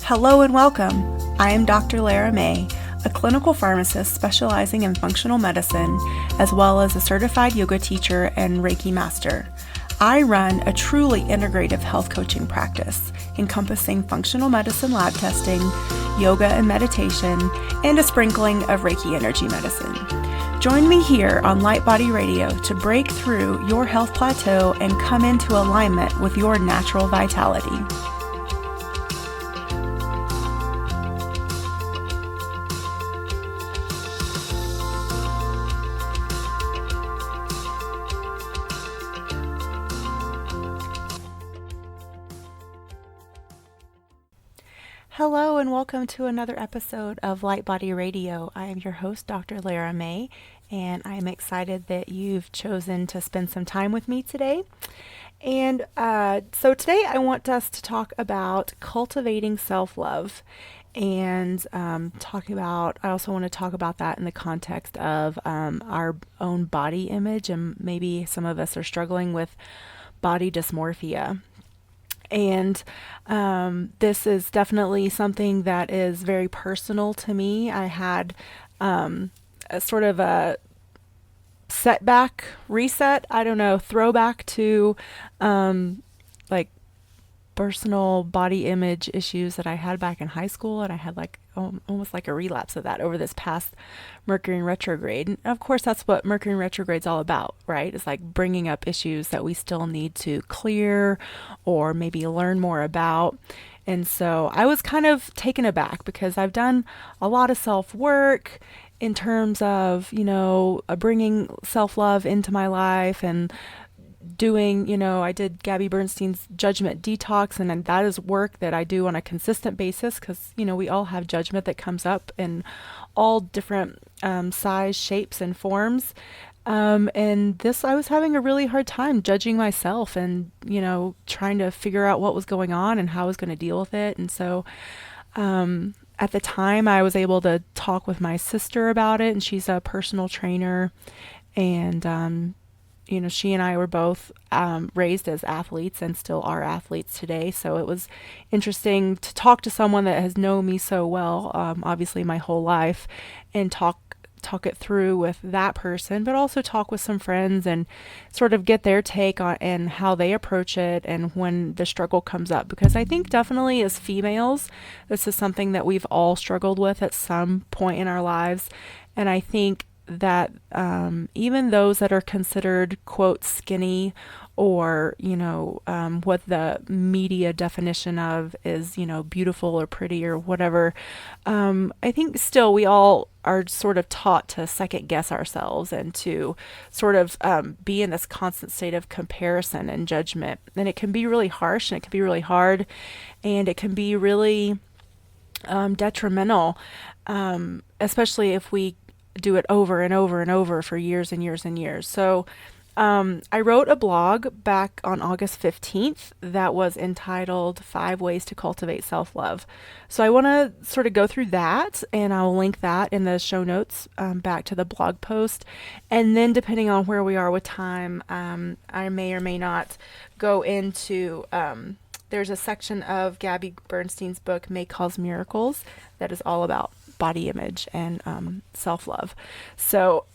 Hello and welcome. I am Dr. Lara May, a clinical pharmacist specializing in functional medicine, as well as a certified yoga teacher and Reiki master. I run a truly integrative health coaching practice, encompassing functional medicine lab testing, yoga and meditation, and a sprinkling of Reiki energy medicine. Join me here on Light Body Radio to break through your health plateau and come into alignment with your natural vitality. Hello and welcome to another episode of Light Body Radio. I am your host, Dr. Lara May, and I am excited that you've chosen to spend some time with me today. And so today I want us to talk about cultivating self-love, and I also want to talk about that in the context of our own body image, and maybe some of us are struggling with body dysmorphia. And this is definitely something that is very personal to me. I had a sort of a setback, reset, throwback to like personal body image issues that I had back in high school, and I had almost like a relapse of that over this past Mercury in retrograde. And of course, that's what Mercury in retrograde is all about, right? It's like bringing up issues that we still need to clear or maybe learn more about. And so I was kind of taken aback because I've done a lot of self-work in terms of, bringing self-love into my life and doing, I did Gabby Bernstein's Judgement detox, and that is work that I do on a consistent basis because, we all have judgment that comes up in all different size, shapes, and forms. And this, I was having a really hard time judging myself and, trying to figure out what was going on and how I was going to deal with it. And so at the time, I was able to talk with my sister about it, and she's a personal trainer, and she and I were both raised as athletes and still are athletes today. So it was interesting to talk to someone that has known me so well, obviously my whole life, and talk it through with that person, but also talk with some friends and sort of get their take on and how they approach it and when the struggle comes up. Because I think definitely as females, this is something that we've all struggled with at some point in our lives. And I think that even those that are considered, quote, skinny, or, what the media definition of is, beautiful or pretty or whatever, I think still we all are sort of taught to second guess ourselves and to sort of be in this constant state of comparison and judgment. And it can be really harsh, and it can be really hard, and it can be really detrimental, especially if we do it over and over and over for years and years and years. So I wrote a blog back on August 15th that was entitled 5 Ways to Cultivate Self-Love. So I want to sort of go through that, and I'll link that in the show notes back to the blog post. And then depending on where we are with time, I may or may not go into there's a section of Gabby Bernstein's book, May Cause Miracles, that is all about body image and self-love. So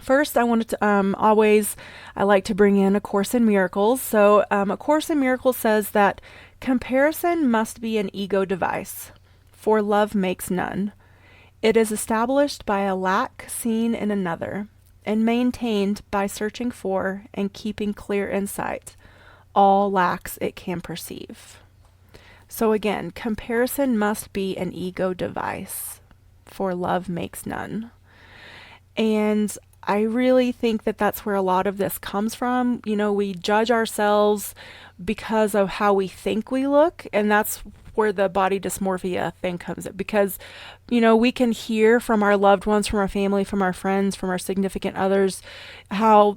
first, I wanted to I like to bring in A Course in Miracles. So A Course in Miracles says that comparison must be an ego device, for love makes none. It is established by a lack seen in another, and maintained by searching for and keeping clear insight all lacks it can perceive. So again, comparison must be an ego device, for love makes none. And I really think that that's where a lot of this comes from. We judge ourselves because of how we think we look, and that's where the body dysmorphia thing comes in. Because, we can hear from our loved ones, from our family, from our friends, from our significant others, how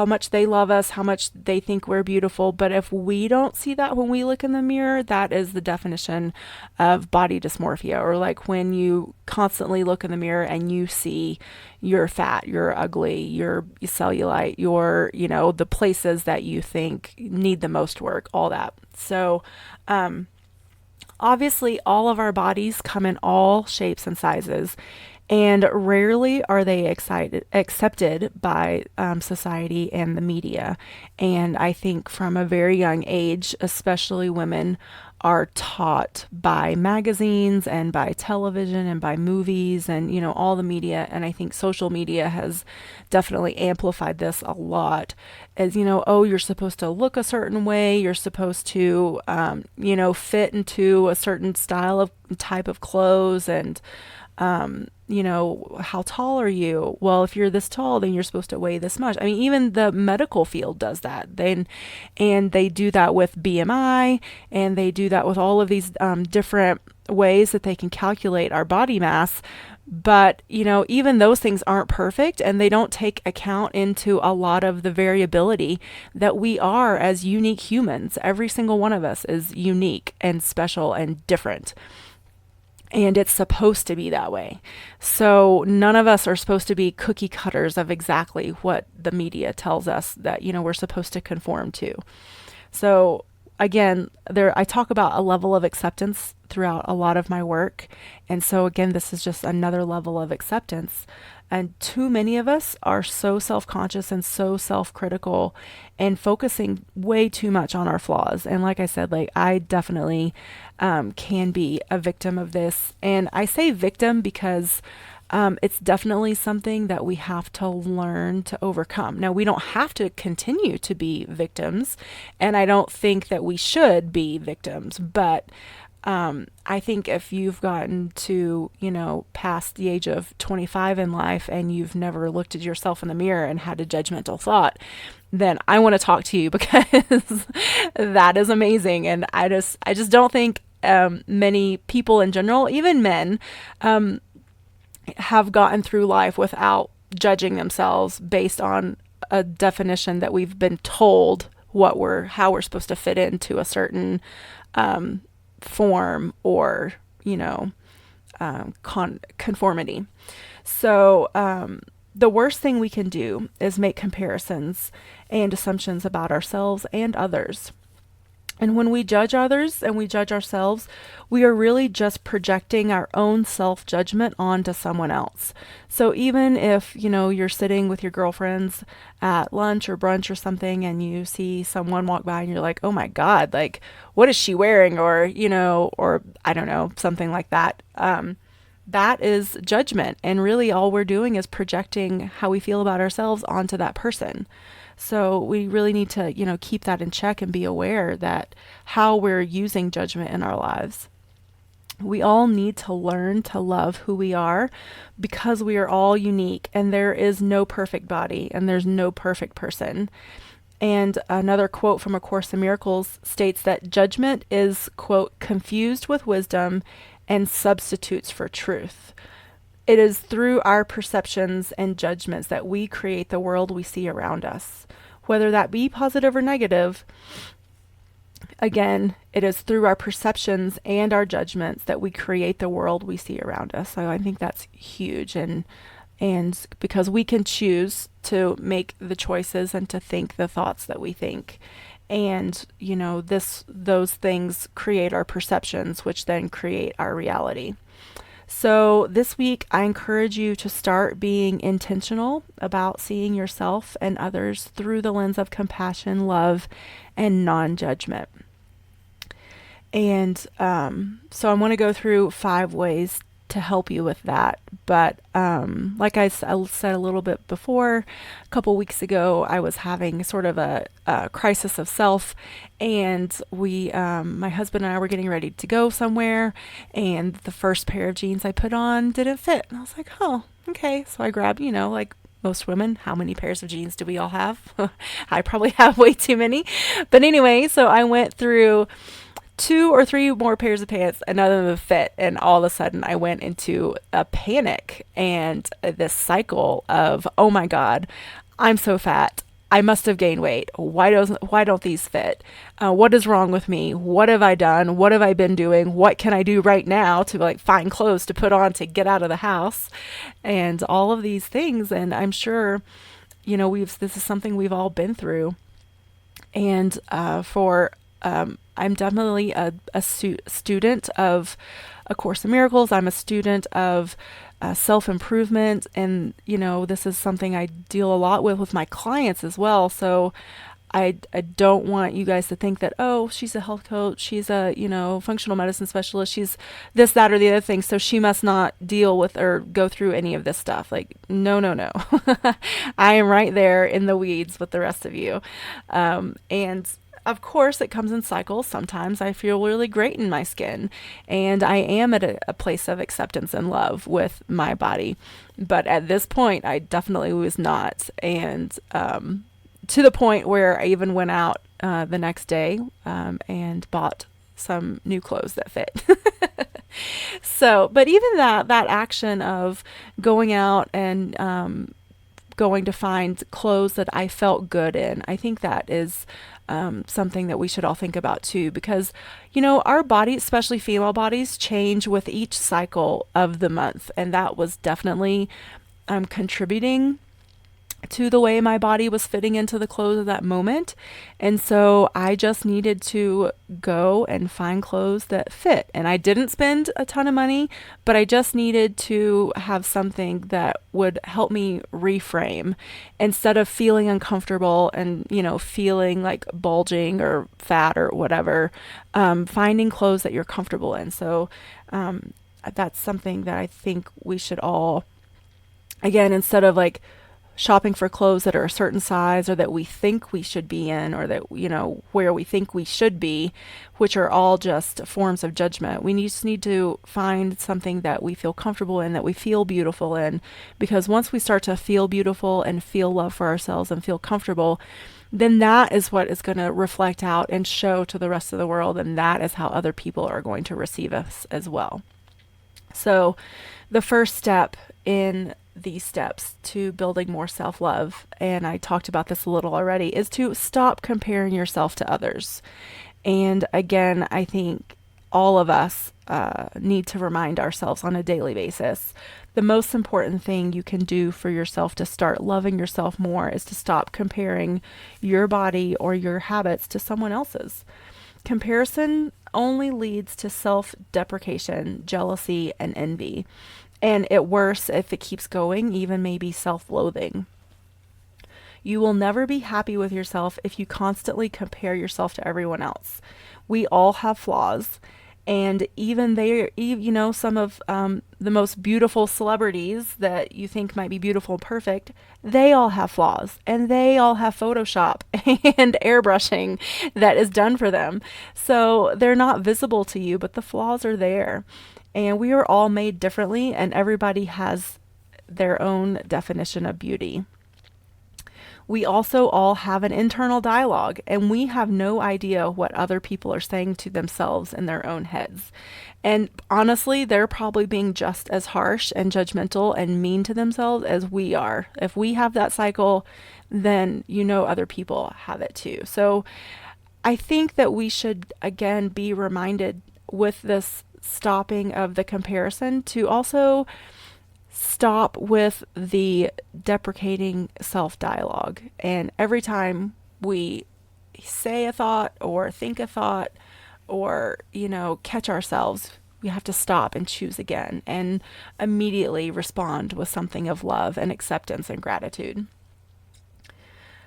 much they love us, how much they think we're beautiful. But if we don't see that when we look in the mirror, that is the definition of body dysmorphia. Or like when you constantly look in the mirror and you see you're fat, you're ugly, you're cellulite, you're, the places that you think need the most work, all that. So, Obviously, all of our bodies come in all shapes and sizes, and rarely are they accepted by society and the media. And I think from a very young age, especially women, are taught by magazines and by television and by movies and, all the media. And I think social media has definitely amplified this a lot as, oh, you're supposed to look a certain way. You're supposed to, fit into a certain style of type of clothes. And, how tall are you? Well, if you're this tall, then you're supposed to weigh this much. I mean, even the medical field does that. And they do that with BMI, and they do that with all of these different ways that they can calculate our body mass. But, even those things aren't perfect, and they don't take account into a lot of the variability that we are as unique humans. Every single one of us is unique and special and different. And it's supposed to be that way. So none of us are supposed to be cookie cutters of exactly what the media tells us that, we're supposed to conform to. So again, I talk about a level of acceptance throughout a lot of my work. And so again, this is just another level of acceptance. And too many of us are so self-conscious and so self-critical and focusing way too much on our flaws. And like I said, I definitely can be a victim of this. And I say victim because it's definitely something that we have to learn to overcome. Now, we don't have to continue to be victims, and I don't think that we should be victims, but I think if you've gotten to, past the age of 25 in life and you've never looked at yourself in the mirror and had a judgmental thought, then I want to talk to you because that is amazing. And I just don't think many people in general, even men, have gotten through life without judging themselves based on a definition that we've been told how we're supposed to fit into a certain form or conformity. So the worst thing we can do is make comparisons and assumptions about ourselves and others. And when we judge others and we judge ourselves, we are really just projecting our own self-judgment onto someone else. So even if, you're sitting with your girlfriends at lunch or brunch or something and you see someone walk by and you're like, oh my God, what is she wearing? Or, or I don't know, something like that. That is judgment. And really all we're doing is projecting how we feel about ourselves onto that person. So we really need to, keep that in check and be aware that how we're using judgment in our lives. We all need to learn to love who we are because we are all unique and there is no perfect body and there's no perfect person. And another quote from A Course in Miracles states that judgment is, quote, confused with wisdom and substitutes for truth. It is through our perceptions and judgments that we create the world we see around us. Whether that be positive or negative, again, it is through our perceptions and our judgments that we create the world we see around us. So I think that's huge. And because we can choose to make the choices and to think the thoughts that we think. And, those things create our perceptions, which then create our reality. So this week, I encourage you to start being intentional about seeing yourself and others through the lens of compassion, love, and non-judgment. And so I want to go through 5 ways to help you with that. But like I said a little bit before, a couple weeks ago, I was having sort of a crisis of self, and my husband and I were getting ready to go somewhere, and the first pair of jeans I put on didn't fit. And I was like, oh, okay. So I grabbed, like most women, how many pairs of jeans do we all have? I probably have way too many. But anyway, so I went through 2 or 3 more pairs of pants and none of them fit, and all of a sudden I went into a panic and this cycle of, oh my God, I'm so fat, I must have gained weight, why don't these fit, what is wrong with me, what have I done, what have I been doing, what can I do right now to find clothes to put on to get out of the house, and all of these things. And I'm sure this is something we've all been through. And for I'm definitely a student of A Course in Miracles. I'm a student of self-improvement. And, this is something I deal a lot with my clients as well. So I don't want you guys to think that, oh, she's a health coach, she's a, functional medicine specialist, she's this, that, or the other thing, so she must not deal with or go through any of this stuff. Like, no, no, no. I am right there in the weeds with the rest of you. And of course, it comes in cycles. Sometimes I feel really great in my skin, and I am at a place of acceptance and love with my body. But at this point, I definitely was not. And, to the point where I even went out the next day and bought some new clothes that fit. So, but even that action of going out and going to find clothes that I felt good in, I think that is something that we should all think about too, because, our bodies, especially female bodies, change with each cycle of the month. And that was definitely contributing to the way my body was fitting into the clothes of that moment. And so I just needed to go and find clothes that fit. And I didn't spend a ton of money, but I just needed to have something that would help me reframe instead of feeling uncomfortable and, feeling like bulging or fat or whatever, finding clothes that you're comfortable in. So that's something that I think we should all, again, instead of like shopping for clothes that are a certain size or that we think we should be in, or that, where we think we should be, which are all just forms of judgment. We just need to find something that we feel comfortable in, that we feel beautiful in, because once we start to feel beautiful and feel love for ourselves and feel comfortable, then that is what is going to reflect out and show to the rest of the world. And that is how other people are going to receive us as well. So the first step in these steps to building more self-love, and I talked about this a little already, is to stop comparing yourself to others. And again, I think all of us need to remind ourselves on a daily basis, the most important thing you can do for yourself to start loving yourself more is to stop comparing your body or your habits to someone else's. Comparison only leads to self-deprecation, jealousy, and envy. And at worst, if it keeps going, even maybe self-loathing. You will never be happy with yourself if you constantly compare yourself to everyone else. We all have flaws. And even they, some of the most beautiful celebrities that you think might be beautiful and perfect, they all have flaws. And they all have Photoshop and airbrushing that is done for them. So they're not visible to you, but the flaws are there. And we are all made differently, and everybody has their own definition of beauty. We also all have an internal dialogue, and we have no idea what other people are saying to themselves in their own heads. And honestly, they're probably being just as harsh and judgmental and mean to themselves as we are. If we have that cycle, then other people have it too. So I think that we should, again, be reminded with this stopping of the comparison to also stop with the deprecating self-dialogue. And every time we say a thought or think a thought or, catch ourselves, we have to stop and choose again and immediately respond with something of love and acceptance and gratitude.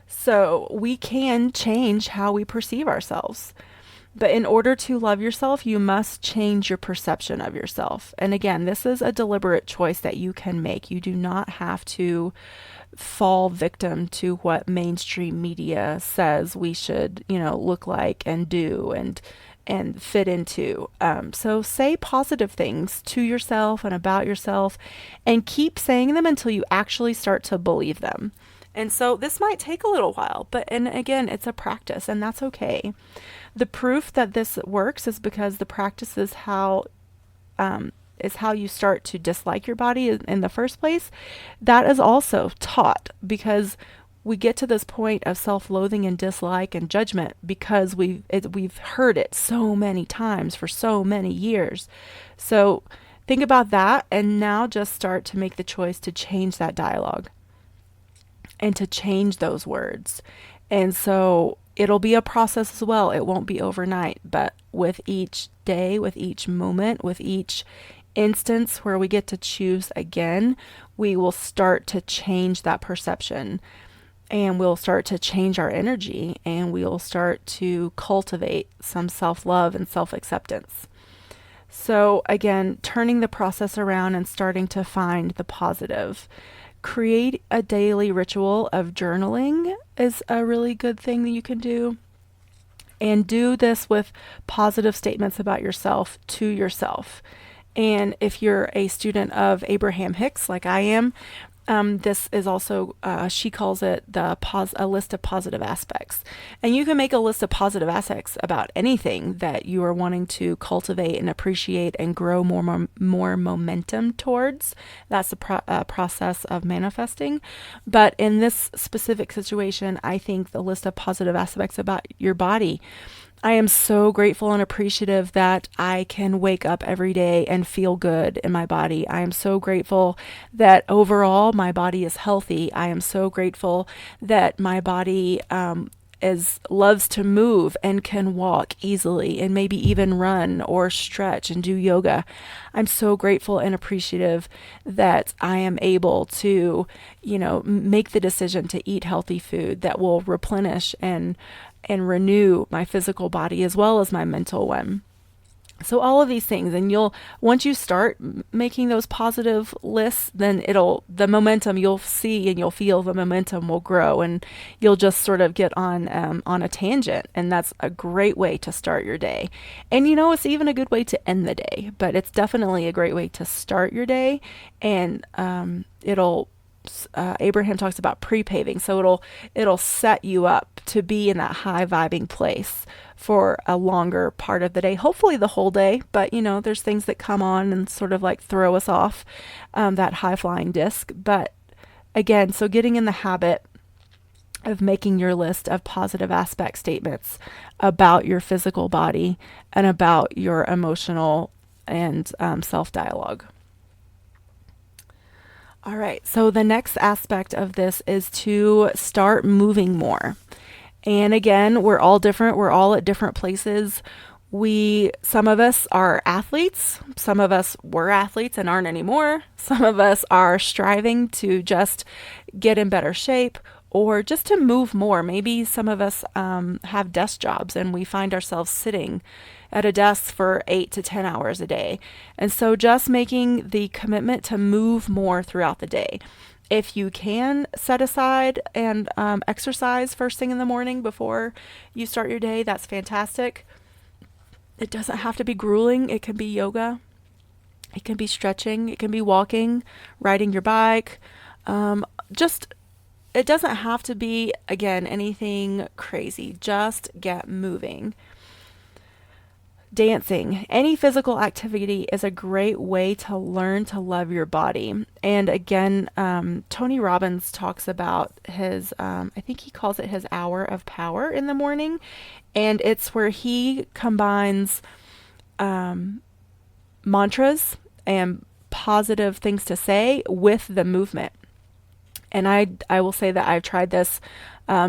So we can change how we perceive ourselves. But in order to love yourself, you must change your perception of yourself. And again, this is a deliberate choice that you can make. You do not have to fall victim to what mainstream media says we should, look like and do and fit into. So say positive things to yourself and about yourself, and keep saying them until you actually start to believe them. And so this might take a little while, and again, it's a practice, and that's okay. The proof that this works is because the practice is how you start to dislike your body in the first place. That is also taught, because we get to this point of self-loathing and dislike and judgment because we've heard it so many times for so many years. So think about that, and now just start to make the choice to change that dialogue and to change those words. And so it'll be a process as well. It won't be overnight, but with each day, with each moment, with each instance where we get to choose again, we will start to change that perception, and we'll start to change our energy, and we'll start to cultivate some self-love and self-acceptance. So again, turning the process around and starting to find the positive. Create a daily ritual of journaling is a really good thing that you can do. And do this with positive statements about yourself to yourself. And if you're a student of Abraham Hicks, like I am, this is also, she calls it a list of positive aspects. And you can make a list of positive aspects about anything that you are wanting to cultivate and appreciate and grow more momentum towards. That's the process of manifesting. But in this specific situation, I think the list of positive aspects about your body. I am so grateful and appreciative that I can wake up every day and feel good in my body. I am so grateful that overall my body is healthy. I am so grateful that my body loves to move and can walk easily and maybe even run or stretch and do yoga. I'm so grateful and appreciative that I am able to, make the decision to eat healthy food that will replenish and renew my physical body as well as my mental one. So all of these things, and once you start making those positive lists, then the momentum you'll see and you'll feel the momentum will grow, and you'll just sort of get on a tangent, and that's a great way to start your day. And it's even a good way to end the day, but it's definitely a great way to start your day, and Abraham talks about pre-paving, so it'll set you up to be in that high vibing place for a longer part of the day, hopefully the whole day. But there's things that come on and sort of like throw us off that high flying disc. But again, so getting in the habit of making your list of positive aspect statements about your physical body and about your emotional and self-dialogue. All right, so the next aspect of this is to start moving more. And again, we're all different. We're all at different places. Some of us are athletes. Some of us were athletes and aren't anymore. Some of us are striving to just get in better shape or just to move more. Maybe some of us have desk jobs and we find ourselves sitting at a desk for 8 to 10 hours a day. And so just making the commitment to move more throughout the day. If you can set aside and exercise first thing in the morning before you start your day, that's fantastic. It doesn't have to be grueling. It can be yoga. It can be stretching. It can be walking, riding your bike. It doesn't have to be, again, anything crazy. Just get moving. Dancing, any physical activity is a great way to learn to love your body. And again, Tony Robbins talks about his, I think he calls it his hour of power in the morning. And it's where he combines mantras and positive things to say with the movement. And I will say that I've tried this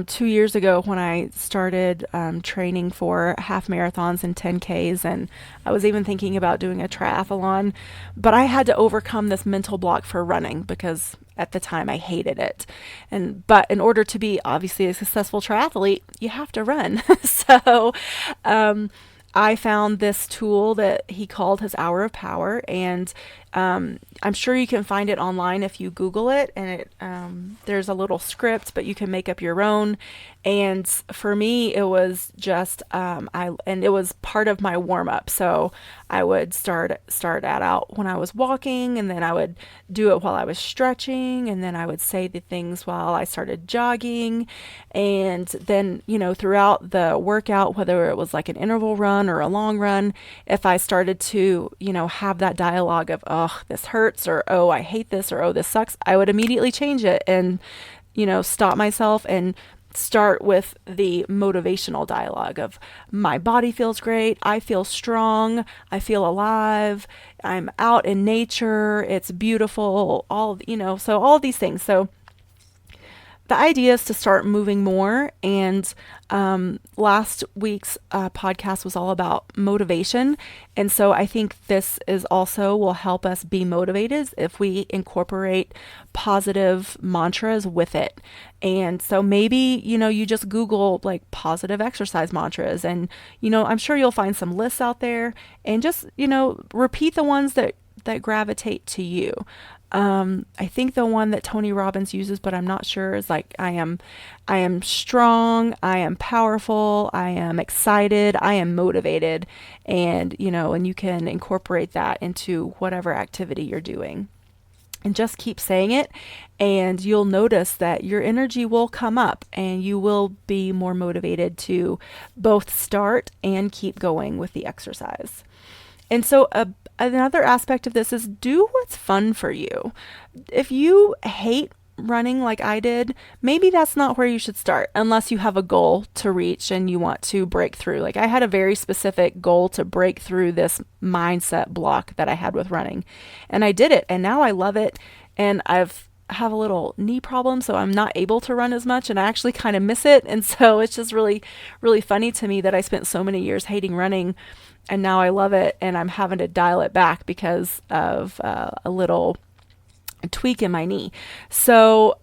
2 years ago when I started training for half marathons and 10Ks, and I was even thinking about doing a triathlon, but I had to overcome this mental block for running because at the time I hated it. But in order to be obviously a successful triathlete, you have to run. So I found this tool that he called his hour of power, and I'm sure you can find it online if you Google it, and there's a little script, but you can make up your own. And for me, it was just it was part of my warm up. So I would start that out when I was walking, and then I would do it while I was stretching, and then I would say the things while I started jogging, and then throughout the workout, whether it was like an interval run or a long run, if I started to have that dialogue of, oh, this hurts, or oh, I hate this, or oh, this sucks, I would immediately change it and stop myself and start with the motivational dialogue of, my body feels great, I feel strong, I feel alive, I'm out in nature, it's beautiful, so all these things. So the idea is to start moving more. And last week's podcast was all about motivation. And so I think this is also will help us be motivated if we incorporate positive mantras with it. And so maybe, you just Google like positive exercise mantras, and, I'm sure you'll find some lists out there, and just, repeat the ones that gravitate to you. I think the one that Tony Robbins uses, but I'm not sure, is like, I am strong, I am powerful, I am excited, I am motivated. And, and you can incorporate that into whatever activity you're doing. And just keep saying it, and you'll notice that your energy will come up and you will be more motivated to both start and keep going with the exercise. And so another aspect of this is do what's fun for you. If you hate running like I did, maybe that's not where you should start unless you have a goal to reach and you want to break through. Like I had a very specific goal to break through this mindset block that I had with running, and I did it, and now I love it. And have a little knee problem, so I'm not able to run as much, and I actually kind of miss it. And so it's just really, really funny to me that I spent so many years hating running, and now I love it, and I'm having to dial it back because of a little tweak in my knee. So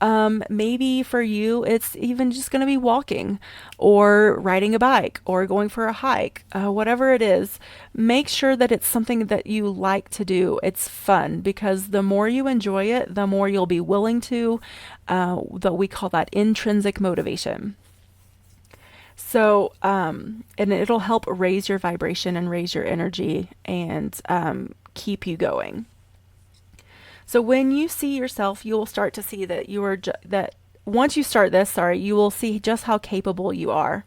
maybe for you, it's even just going to be walking or riding a bike or going for a hike, whatever it is. Make sure that it's something that you like to do. It's fun, because the more you enjoy it, the more you'll be willing to. We call that intrinsic motivation. So, and it'll help raise your vibration and raise your energy and keep you going. So when you see yourself, you will start to see that that once you start this, you will see just how capable you are.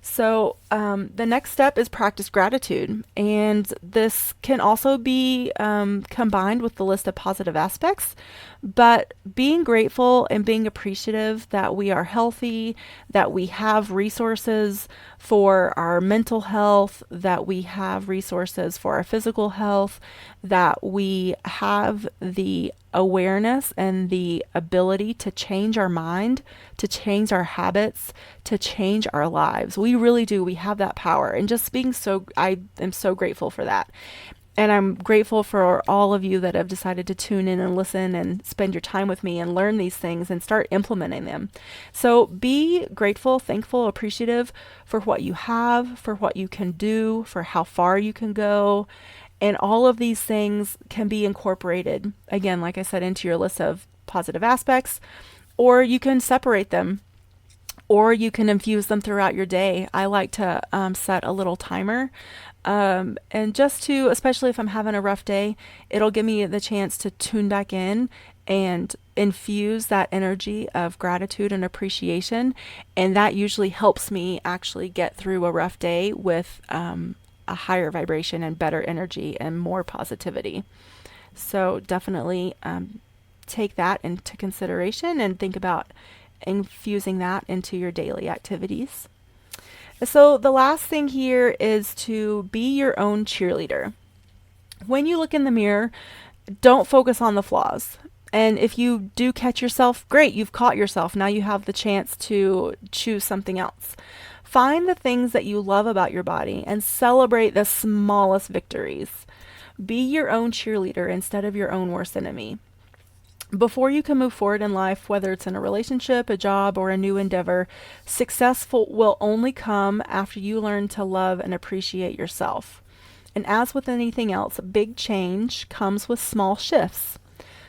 So the next step is practice gratitude. And this can also be combined with the list of positive aspects. But being grateful and being appreciative that we are healthy, that we have resources for our mental health, that we have resources for our physical health, that we have the awareness and the ability to change our mind, to change our habits, to change our lives. We really do. We have that power. And just I am so grateful for that. And I'm grateful for all of you that have decided to tune in and listen and spend your time with me and learn these things and start implementing them. So be grateful, thankful, appreciative for what you have, for what you can do, for how far you can go. And all of these things can be incorporated, again, like I said, into your list of positive aspects, or you can separate them, or you can infuse them throughout your day. I like to set a little timer. And just to, especially if I'm having a rough day, it'll give me the chance to tune back in and infuse that energy of gratitude and appreciation. And that usually helps me actually get through a rough day with a higher vibration and better energy and more positivity. So definitely take that into consideration and think about infusing that into your daily activities. So the last thing here is to be your own cheerleader. When you look in the mirror, don't focus on the flaws. And if you do catch yourself, great, you've caught yourself. Now you have the chance to choose something else. Find the things that you love about your body and celebrate the smallest victories. Be your own cheerleader instead of your own worst enemy. Before you can move forward in life, whether it's in a relationship, a job, or a new endeavor, success will only come after you learn to love and appreciate yourself. And as with anything else, big change comes with small shifts.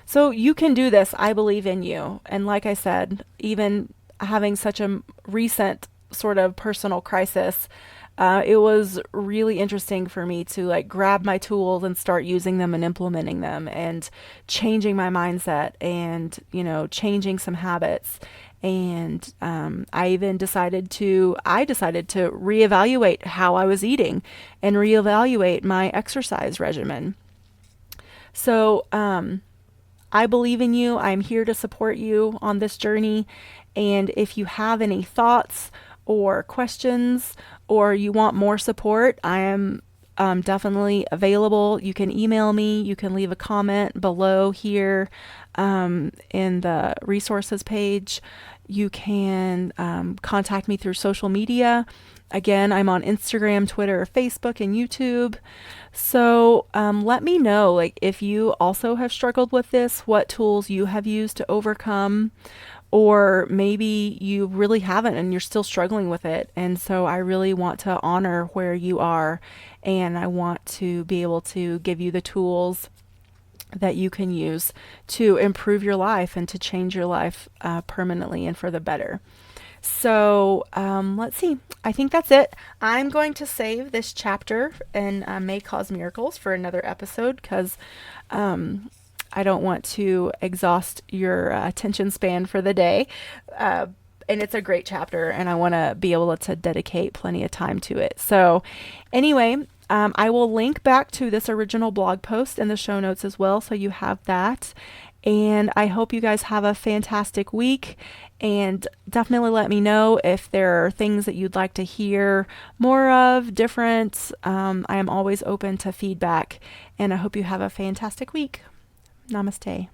So you can do this. I believe in you. And like I said, even having such a recent sort of personal crisis, it was really interesting for me to grab my tools and start using them and implementing them and changing my mindset and, changing some habits. And I even decided to reevaluate how I was eating and reevaluate my exercise regimen. So I believe in you. I'm here to support you on this journey. And if you have any thoughts or questions, or you want more support, I am definitely available. You can email me. You can leave a comment below here in the resources page. You can contact me through social media. Again, I'm on Instagram, Twitter, Facebook, and YouTube. So let me know, like, if you also have struggled with this, what tools you have used to overcome, or maybe you really haven't and you're still struggling with it. And so I really want to honor where you are, and I want to be able to give you the tools that you can use to improve your life and to change your life permanently and for the better. So let's see. I think that's it. I'm going to save this chapter in May Cause Miracles for another episode because I don't want to exhaust your attention span for the day. And it's a great chapter, and I want to be able to dedicate plenty of time to it. So anyway, I will link back to this original blog post in the show notes as well, so you have that. And I hope you guys have a fantastic week, and definitely let me know if there are things that you'd like to hear more of, different. I am always open to feedback, and I hope you have a fantastic week. Namaste.